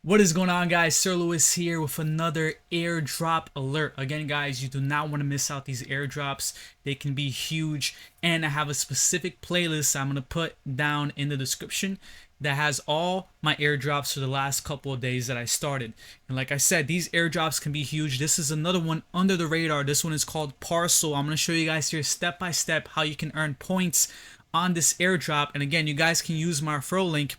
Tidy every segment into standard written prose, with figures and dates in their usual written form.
What is going on, guys? Sir Lewis here with another airdrop alert. Again, guys, you do not want to miss out these airdrops. They can be huge, and I have a specific playlist I'm going to put down in the description that has all my airdrops for the last couple of days that I started. And like I said, these airdrops can be huge. This is another one under the radar. This one is called Parcl. I'm going to show you guys here step by step how you can earn points on this airdrop. And again, you guys can use my referral link,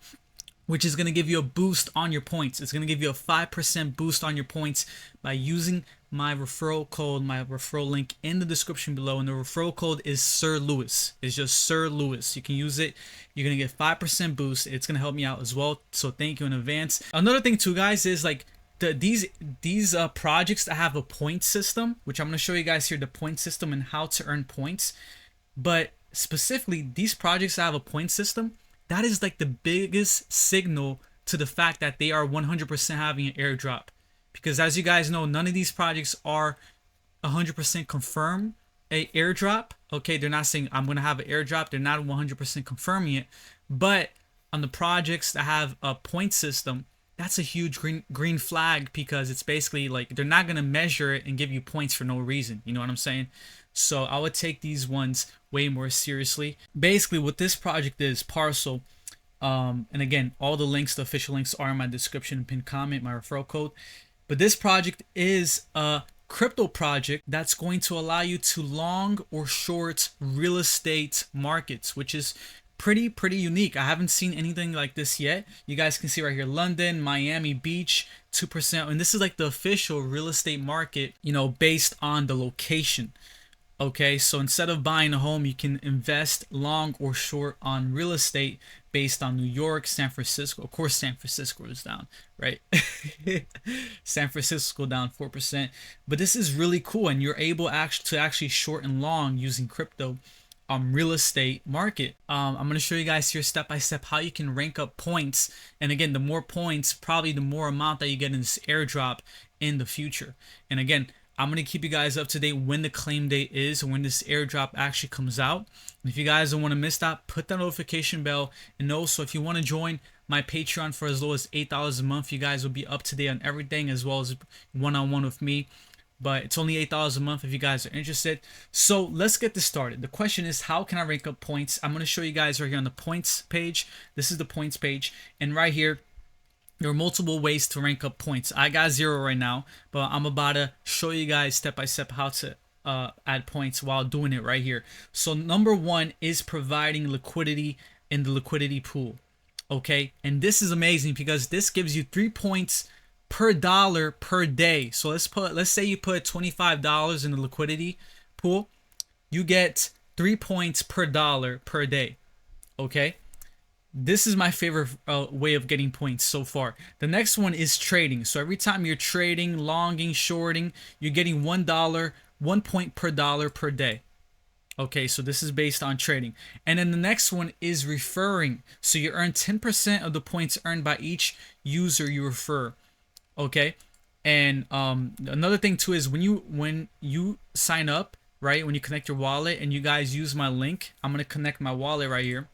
which is going to give you a boost on your points. It's going to give you a 5% boost on your points by using my referral code, my referral link in the description below. And the referral code is Sir Lewis. It's just Sir Lewis. You can use it. You're going to get 5% boost. It's going to help me out as well. So thank you in advance. Another thing too, guys, is like these projects that have a point system, which I'm going to show you guys here, the point system and how to earn points. But specifically, these projects that have a point system, that is like the biggest signal to the fact that they are 100% having an airdrop. Because as you guys know, none of these projects are 100% confirm a airdrop. Okay, they're not saying I'm going to have an airdrop. They're not 100% confirming it. But on the projects that have a point system, that's a huge green flag, because it's basically like they're not going to measure it and give you points for no reason. You know what I'm saying? So I would take these ones way more seriously. Basically, what this project is, Parcl, and again, all the links, the official links, are in my description, pinned comment, my referral code. But this project is a crypto project that's going to allow you to long or short real estate markets, which is pretty unique. I haven't seen anything like this yet. You guys can see right here, London, Miami Beach, 2%, and this is like the official real estate market, you know, based on the location. Okay, so instead of buying a home, you can invest long or short on real estate based on New York, San Francisco. Of course, San Francisco is down, right? San Francisco down 4%. But this is really cool, and you're able to actually short and long using crypto real estate market. I'm going to show you guys here step by step how you can rank up points. And again, the more points, probably the more amount that you get in this airdrop in the future. And again, I'm going to keep you guys up to date when the claim date is and when this airdrop actually comes out. And if you guys don't want to miss that, put that notification bell. And also, if you want to join my Patreon for as low as $8 a month, you guys will be up to date on everything, as well as one-on-one with me. But it's only $8 a month if you guys are interested. So let's get this started. The question is, how can I rank up points? I'm going to show you guys right here on the points page. This is the points page. And right here, there are multiple ways to rank up points. I got 0 right now, but I'm about to show you guys step by step how to add points while doing it right here. So number 1 is providing liquidity in the liquidity pool. Okay, and this is amazing because this gives you 3 points per dollar per day. So let's say you put $25 in the liquidity pool, you get 3 points per dollar per day. Okay. This is my favorite way of getting points so far. The next one is trading. So every time you're trading, longing, shorting, you're getting $1, 1 point per dollar per day. Okay, so this is based on trading. And then the next one is referring. So you earn 10% of the points earned by each user you refer. Okay, and another thing too is when you sign up, right? When you connect your wallet and you guys use my link, I'm gonna connect my wallet right here.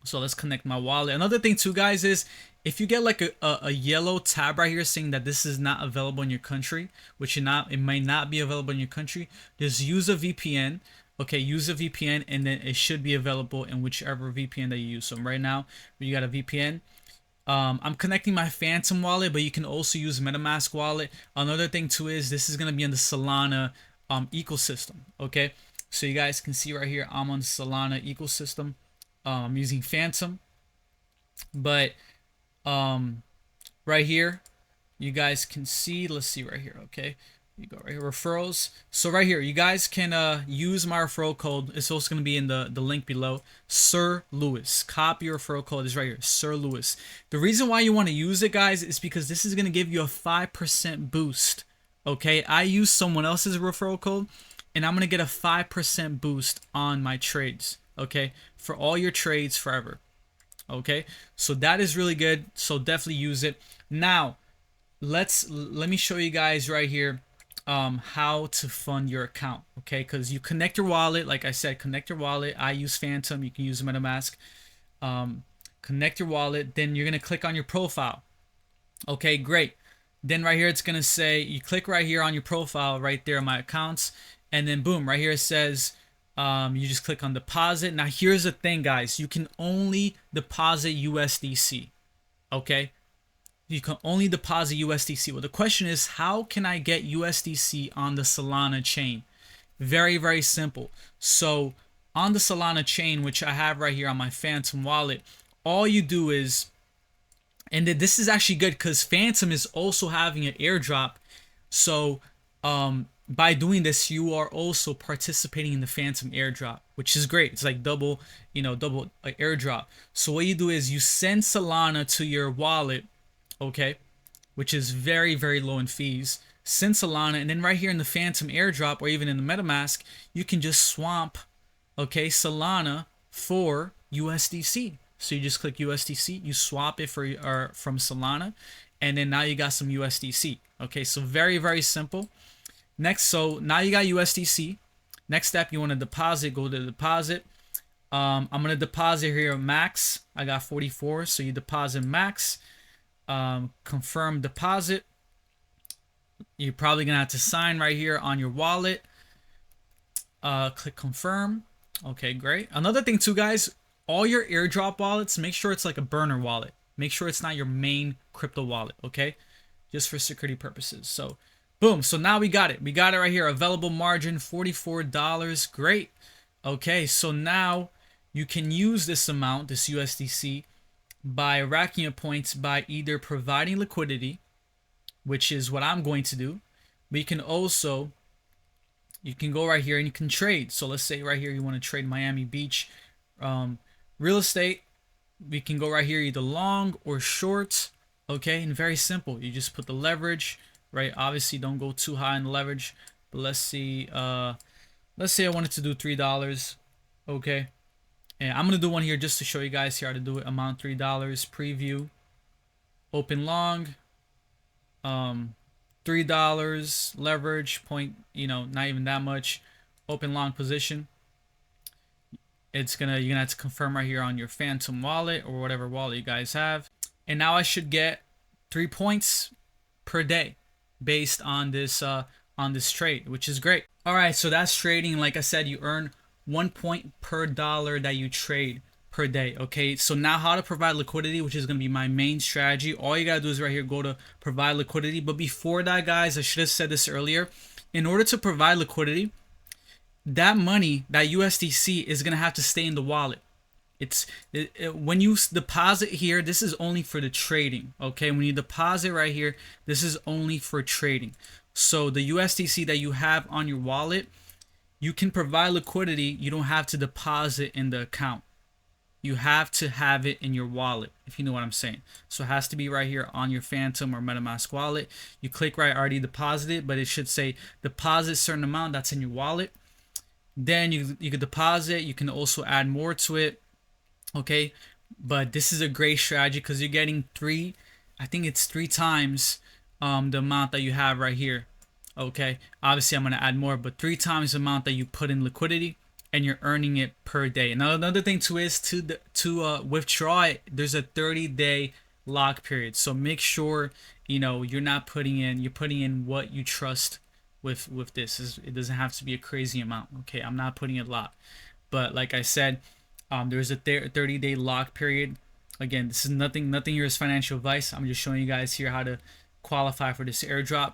So let's connect my wallet. Another thing too, guys, is if you get like a yellow tab right here saying that this is not available in your country, which it might not be available in your country, just use a VPN. Okay, use a VPN, and then it should be available in whichever VPN that you use. So right now, you got a VPN. I'm connecting my Phantom wallet, but you can also use MetaMask wallet. Another thing too is this is gonna be in the Solana ecosystem. Okay, so you guys can see right here, I'm on the Solana ecosystem. I'm using Phantom, but right here you guys can see, let's see right here. Okay, you go right here, referrals. So right here you guys can use my referral code. It's also going to be in the link below, Sir Lewis. Copy your referral code is right here, Sir Lewis. The reason why you want to use it, guys, is because this is going to give you a 5% boost. Okay, I use someone else's referral code and I'm going to get a 5% boost on my trades. Okay, for all your trades forever. Okay, so that is really good, so definitely use it. Now let me show you guys right here how to fund your account. Okay, because you connect your wallet, like I said, connect your wallet. I use Phantom, you can use MetaMask. Connect your wallet, then you're gonna click on your profile. Okay, great. Then right here, it's going to say, you click right here on your profile right there on my accounts. And then boom, right here it says, you just click on deposit. Now here's the thing, guys. You can only deposit USDC. Okay. You can only deposit USDC. Well, the question is, how can I get USDC on the Solana chain? Very, very simple. So on the Solana chain, which I have right here on my Phantom wallet, all you do is, and this is actually good because Phantom is also having an airdrop. So by doing this, you are also participating in the Phantom airdrop, which is great. It's like double, double airdrop. So what you do is you send Solana to your wallet, okay, which is very, very low in fees. Send Solana, and then right here in the Phantom airdrop or even in the MetaMask, you can just swap, okay, Solana for USDC. So you just click USDC, you swap it from Solana, and then now you got some USDC. Okay, so very, very simple. Next, so now you got USDC. Next step, you want to deposit, go to deposit. I'm going to deposit here max. I got 44, so you deposit max. Confirm deposit. You're probably going to have to sign right here on your wallet. Click confirm. Okay, great. Another thing too, guys, all your airdrop wallets, make sure it's like a burner wallet. Make sure it's not your main crypto wallet, okay? Just for security purposes. So, boom. So now we got it. We got it right here. Available margin, $44. Great. Okay, so now you can use this amount, this USDC, by racking your points by either providing liquidity, which is what I'm going to do. But you can also, you can go right here and you can trade. So let's say right here you want to trade Miami Beach real estate. We can go right here either long or short. Okay, and very simple. You just put the leverage, right? Obviously don't go too high in the leverage, but let's see, let's say I wanted to do $3. Okay, and I'm gonna do one here just to show you guys here how to do it. Amount $3, preview, open long, $3, leverage point, not even that much, open long position. You're gonna have to confirm right here on your Phantom wallet or whatever wallet you guys have. And now I should get 3 points per day based on this trade, which is great. All right, so that's trading. Like I said, you earn 1 point per dollar that you trade per day. Okay, so now how to provide liquidity, which is going to be my main strategy. All you got to do is right here go to provide liquidity. But before that, guys, I should have said this earlier. In order to provide liquidity, that money, that USDC, is going to have to stay in the wallet. When you deposit here, this is only for the trading. Okay, when you deposit right here, this is only for trading. So the USDC that you have on your wallet, you can provide liquidity. You don't have to deposit in the account. You have to have it in your wallet, if you know what I'm saying. So it has to be right here on your Phantom or MetaMask wallet. You click right, already deposited, but it should say deposit certain amount that's in your wallet. Then you can deposit. You can also add more to it. Okay, but this is a great strategy because you're getting I think it's 3 times the amount that you have right here. Okay, obviously I'm gonna add more, but 3 times the amount that you put in liquidity, and you're earning it per day. Now another thing too is to withdraw it, there's a 30-day lock period. So make sure you're not putting in, you're putting in what you trust with this. It doesn't have to be a crazy amount. Okay, I'm not putting a lot, but like I said, there's a 30-day lock period. Again, this is nothing here is financial advice. I'm just showing you guys here how to qualify for this airdrop.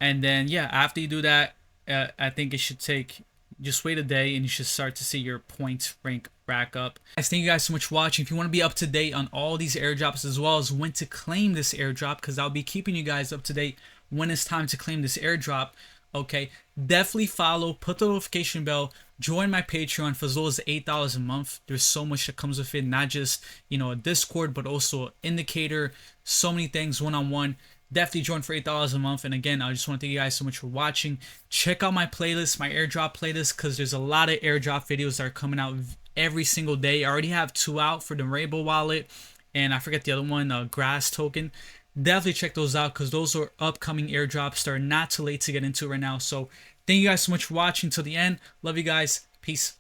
And then yeah, after you do that, I think it should take, just wait a day and you should start to see your points rank rack up. Guys, thank you guys so much for watching. If you want to be up to date on all these airdrops as well as when to claim this airdrop, because I'll be keeping you guys up to date when it's time to claim this airdrop, okay, definitely follow, put the notification bell, join my Patreon for as low as $8 a month. There's so much that comes with it, not just a Discord, but also an indicator, so many things one-on-one. Definitely join for $8 a month. And again, I just want to thank you guys so much for watching. Check out my playlist, my airdrop playlist, because there's a lot of airdrop videos that are coming out every single day. I already have 2 out for the Rainbow wallet, and I forget the other one, Grass token. Definitely check those out because those are upcoming airdrops that are not too late to get into right now. So thank you guys so much for watching till the end. Love you guys. Peace.